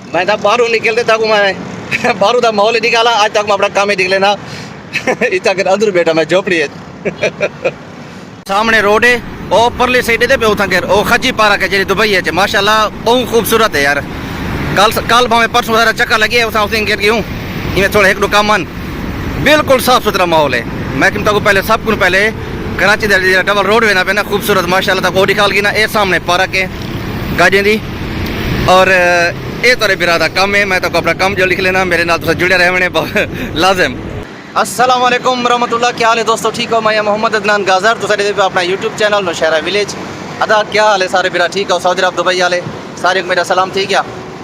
मैं था बाहरों निकलते तक मैं बाहरों का माहौल ही निकाला। आज तक मैं अपना काम ही निकले ना इतना कर अंदर बैठा मैं झोपड़ी है। सामने रोड है और परली साइड पे उठा कर ओ खची पार्क है जी दुबई है माशाल्लाह बहुत खूबसूरत है यार। कल भावे परसों सारा चक्कर लगे उस कर गई हूँ इवें थोड़ा एक दो कामन बिल्कुल साफ सुथरा माहौल है। मैं तुम तक पहले सब कुछ पहले कराची डबल रोड वेना पे ना खूबसूरत माशाल्लाह तक वो निकाल गई ना ये सामने पार्क है गाड़ियों की। और ये तो बिरादा कम है मैं तो अपना कम जो लिख लेना मेरे नाल तो जुड़े रहने लाजिम। अस्सलाम वालेकुम रहमतुल्लाह, क्या हाल है दोस्तों, ठीक हो? मैं मोहम्मद अदनान गाजर तो सारे अपना यूट्यूब चैनल नौशहरा विलेज अदा क्या हाल है सारे बिरा ठीक हो? सऊदी अरब दुबई वाले सारे को मेरा सलाम ठीक है।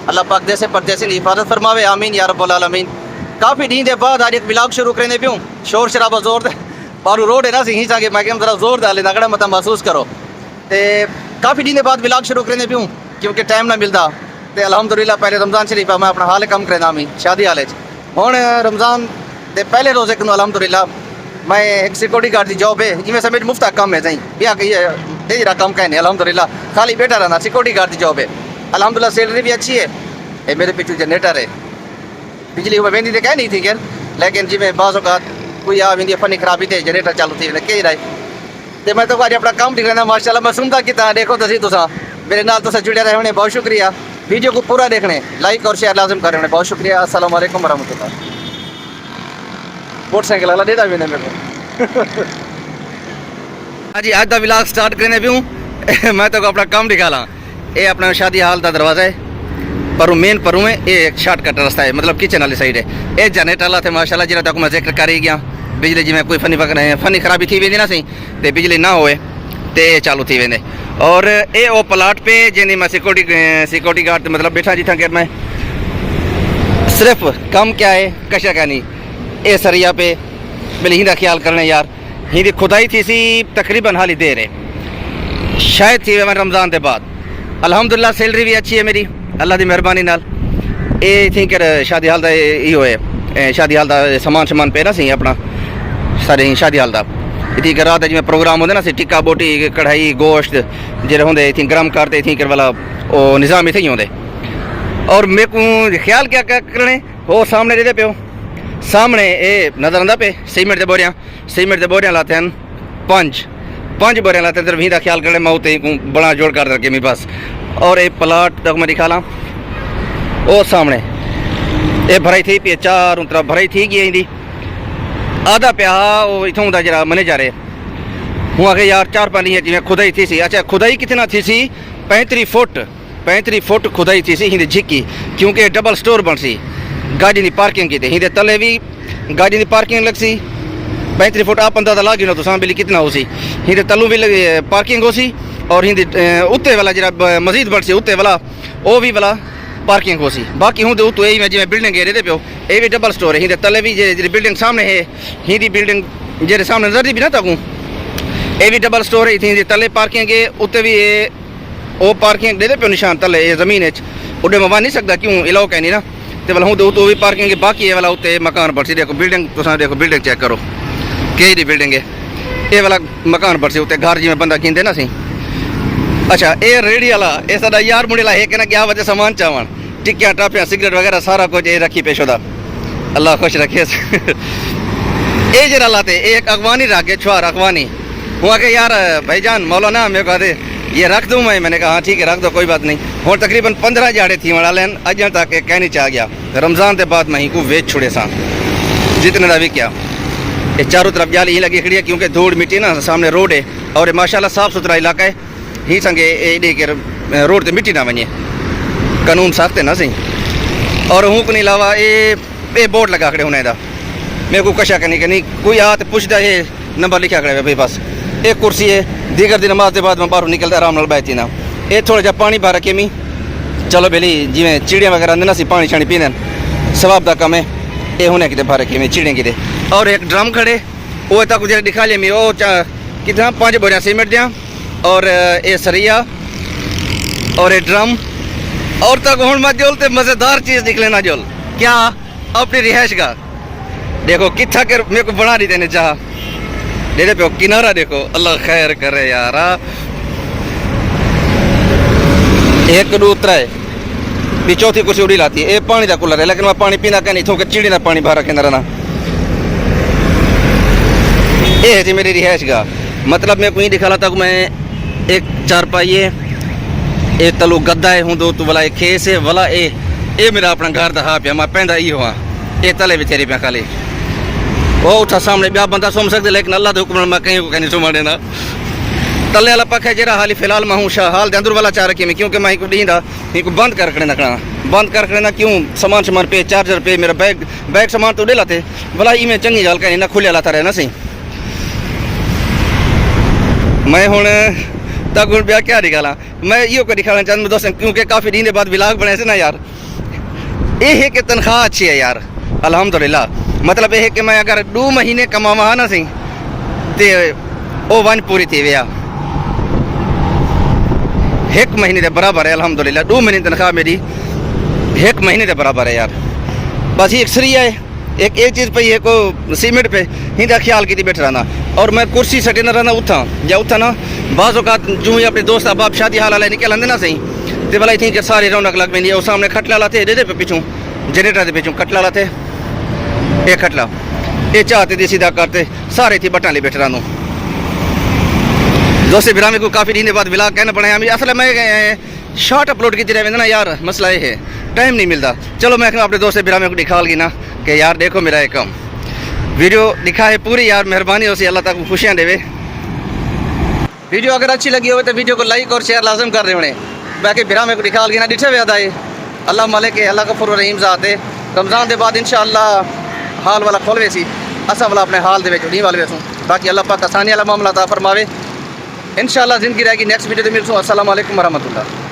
अल्लाह पाक जैसे परदेसी की हिफाजत फरमावे आमीन या रब्बुल आलमीन। काफ़ी दिन के बाद आज एक ब्लॉग शुरू करने पियूँ शोर शराबा जोर दे बारू रोड है ना सी चाहे मैं क्या जरा जोर डाले नगड़ा मत महसूस करो। तो काफ़ी दिन के बाद ब्लॉग शुरू करने पियूँ क्योंकि टाइम ना मिलता। तो अलहमदुलिल्लाह पहले रमज़ान शरीफ मैं अपना हाल कम करना मी शादी हाल हूँ रमज़ान ते पहले रोज़ एक अलहमदुलिल्लाह मैं एक सिक्योरिटी गार्ड की जॉब है इवें से मेरी मुफ्त काम है सही ब्याह कही जरा कम कहने अलहमदुलिल्लाह खाली बैठा रहना सिक्योरिटी गार्ड की जॉब है अलहमदुलिल्लाह सैलरी भी अच्छी है। ये मेरे पीछे जनरेटर है बिजली में वेंदी तो कह नहीं थी खैर लेकिन जिमें बाज़ औक़ात कोई आ वेंदी फनी खराबी थे जनरेटर चालू थी कही रहे तो मैं तो आज अपना काम ठीक रहना माशाल्लाह मैं सुनता कितना देखो तो सी तुसा मेरे नाल तुसा जुड़े रहने बहुत शुक्रिया। वीडियो को पूरा देखने लाइक और शेयर लाजिम करने बहुत शुक्रिया। अस्सलाम वालेकुम वरहमतुल्लाह। मोटरसाइकिल वाला देता भी नहीं मेरे को हाँ जी आज का व्लॉग स्टार्ट करने भी हूँ मैं तो अपना काम दिखाला। ये अपना शादी हाल का दरवाज़ा है पर मेन पर में ये एक शॉर्टकट रास्ता है मतलब किचन वाली साइड है। ये जनरेटर वाला थे माशाल्लाह जिन्हें तक मैं जिक्र कर ही गया बिजली जिमें कोई फनी खराबी थी वेंदी ना सही तो बिजली ना होए तो चालू थी वेंदे। और ये वो प्लाट पे जिन्हें मैं सिक्योरिटी गार्ड मतलब बैठा जिथा कर मैं सिर्फ कम क्या है कशा क्या नहीं ये सरिया पे बिल हिंदा ख्याल करने यार हिंदी खुदाई थी सी तकरीबन हाली देर है शायद थी मैं रमज़ान के बाद अल्हम्दुलिल्लाह सैलरी भी अच्छी है मेरी अल्लाह की मेहरबानी नाल। ये थी कर शादी हाल का इो है शादी हाल का समान पे ना सी अपना सारे शादी हाल का इतनी कर रात जिमें प्रोग्राम होंगे ना सी टिक्का बोटी कढ़ाई गोश्त जेरे होंगे इतनी गर्म करते इतनी कर वाला वो निज़ाम इतने ही होंगे। और मेरे को ख्याल क्या करने वो सामने दे पे सामने ये नजर आंदा पे सीमेंट के बोरियां लाते हैं पांच बोरियां लाते हैं भी ख्याल करने मैं उतने बड़ा जोड़ कर रखे मेरे पास। और ये प्लाट तक मैं दिखा ला वो सामने ये भराई थी पे चारों तरफ भराई थी गई आधा प्या वो इतों का जरा मैनेजर है हूँ आगे यार 4-5 जिमें खुदाई थी सी। अच्छा खुदाई कितना थी सी 35 फुट खुदाई थी सी हिंदी झिकी क्योंकि डबल स्टोर बन सी गाड़ी की पार्किंग की हिंदे तले भी गाड़ी की पार्किंग लग सी 35 फुट आप अंदाजा ला गिनो तो बिल्ली कितना हो सी हिंदे तलू भी पार्किंग हो सी और हिंदी उत्ते वाला जरा मजीद बन सी उत्ते वाला वो भी वाला पार्किंग हो सी बाकी हूँ तो यही मैं जिम्मे बिल्डिंग है पे ये भी डबल स्टोर है हिंदे तले भी जी बिल्डिंग सामने है हिंदी बिल्डिंग जेरे सामने नजर भी ना तकूँ ये भी डबल स्टोर है हिंदे तले पार्किंग है उत्ते भी ये वो पार्किंग दे पे निशान तले ये जमीन उड़े में नहीं सकता क्यों इलाव कहनी ना तो वाला हूँ तो भी पार्किंग है बाकी ये वाला उत्ते मकान पर सी देखो बिल्डिंग तो देखो बिल्डिंग चेक करो कई बिल्डिंग है ये वाला मकान पर सी उत्ते घर जिमें बंदा गिनते ना सी। अच्छा ये रेडी वाला ये साडा यार मुंडे ला है कि ना क्या वजह सामान चावन टिक्कियाँ टापियाँ सिगरेट वगैरह सारा कुछ ये रखी पेशोदा अल्लाह खुश रखे। ये जरा लाते एक अगवानी रख गए छुआर अगवानी हुआ के यार भाईजान मौलाना मेरे को दे ये रख दूँ मैंने कहा हाँ ठीक है रख दो कोई बात नहीं। और तकरीबन 15 जाड़े थी वड़ा लेन अज तक कहनी चाह गया रमज़ान के बाद मैं ही को वेच छुड़े सा जितने का भी क्या ये चारों तरफ जाली ही लगी खड़ी है क्योंकि धूड़ मिट्टी ना सामने रोड है और माशाल्लाह साफ़ सुथरा इलाका है ही संगे ये रोड से मिट्टी ना वने कानून सख्त है ना सही। और हूँ के अलावा ये बोर्ड लगा खड़े होने का मेरे को कशा करनी कोई आ तो पुछता है नंबर लिखा खड़े भाई बस एक कुर्सी है दीगर दी नमाज के बाद मैं बाहर निकलता आराम नाल बैठी ना ये थोड़ा जहा पानी भर रखे मी चलो बेली जिमें चिड़िया वगैरह आते ना सी पानी छानी पीने सवाब का कम है ये होने कितने भर रखे मैं चिड़िया कितने। और एक ड्रम खड़े वो तक जो दिखा लिया मी वो कितना 5 बोरियां सीमेंट दिया और ये सरिया और ये ड्रम और तक हूँ मैं जोलते मज़ेदार चीज़ निकले ना जोल क्या अपनी रिहाइश का देखो कितना कर मेरे को बना दी देने चाह दे पे किनारा देखो अल्लाह खैर करे यार 1 2 3 भी चौथी कुर्सी उड़ी लाती है। ये पानी का कूलर है, लेकिन मैं पानी पीना क्या नहीं थोड़ा चिड़ी ना पानी बाहर रखे रहना। ये है जी मेरी रिहाइश का मतलब मैं कोई दिखा था कि मैं एक चारपाई है, एक तलू गद्दा है हूँ, दो तो वाला एक खेस है वाला ये मेरा अपना घर दहा पिया मैं पैदा ही हुआ। ये तले बेचारी पे खाली वो उठा सामने ब्याह बंदा सुम सकते, लेकिन अल्लाह के हुक्म मैं कहीं को कहीं सुमा देना। तले वाला पक्का है जरा हाली फिलहाल मैं हूँ हाल दे अंदर वाला चाह रखी मैं, क्योंकि मैं इनको दींदा इनको बंद कर रखना बंद कर रखना क्यों सामान पे चार्जर पे मेरा बैग सामान तो ले लाते भला ही मैं चंगी गल कहीं ना खुले लाता रहना सही। मैं हूँ तक हूँ ब्याह क्या निकाला मैं यो को दिखाना चाहता दोस्तों, क्योंकि काफ़ी दिन बाद व्लॉग बने से ना यार। ये है कि तनख्वाह अच्छी है यार अल्हम्दुलिल्लाह। मतलब ये है कि मैं अगर 2 महीने कमावा ना सही तो वो वन पूरी थी वया 1 महीने के बराबर है अल्हम्दुलिल्लाह। 2 महीने तनख्वाह मेरी 1 महीने के बराबर है यार। बस ये एक सरिया है एक चीज़ पे है को सीमेंट पे हिंदा ख्याल की बैठ रहना। और मैं कुर्सी सटे न रहना उठा या उठा ना बाज़ औक़ात जूँ ही अपने दोस्त अहबाब शादी हाल वाले निकल आते ना सही तो भला थी कि सारी रौनक लग पेंदी। और सामने खटला लाते दे पे पिछू जनरेटर के पिछू कटला लाते ये खटला ये चाहते थे सीधा करते सारे थी बटा ले बैठ रहा दोस्त बिरामी को काफ़ी दिन बाद व्लॉग कहना पड़ा। असल मैं शॉर्ट अपलोड की रहे ना यार, मसला ये है टाइम नहीं मिलता। चलो मैं अपने दोस्त बिरामी को दिखा लगी ना कि यार देखो मेरा एक काम वीडियो दिखा है पूरी यार, मेहरबानी हो सी अल्लाह तक खुशियाँ देवे। वीडियो अगर अच्छी लगी हो तो वीडियो को लाइक और शेयर लाजम कर रहे होने। बाकी बिरामी को दिखा लगी ना डिठे हुए अदा है अल्लाह मालिक अल्लाह गफूर रहीम ज़ात है। रमज़ान के बाद इंशाअल्लाह हाल वाला खोल वैसी असा वाला अपने हाल दे नहीं वाल वैसूँ। बाकी अल्लाह पाक आसानी वाला मामला ता फरमावे। इंशाअल्लाह ज़िंदगी रहेगी नेक्स्ट वीडियो में मिलसूँ। अस्सलाम वालेकुम रहमतुल्लाह।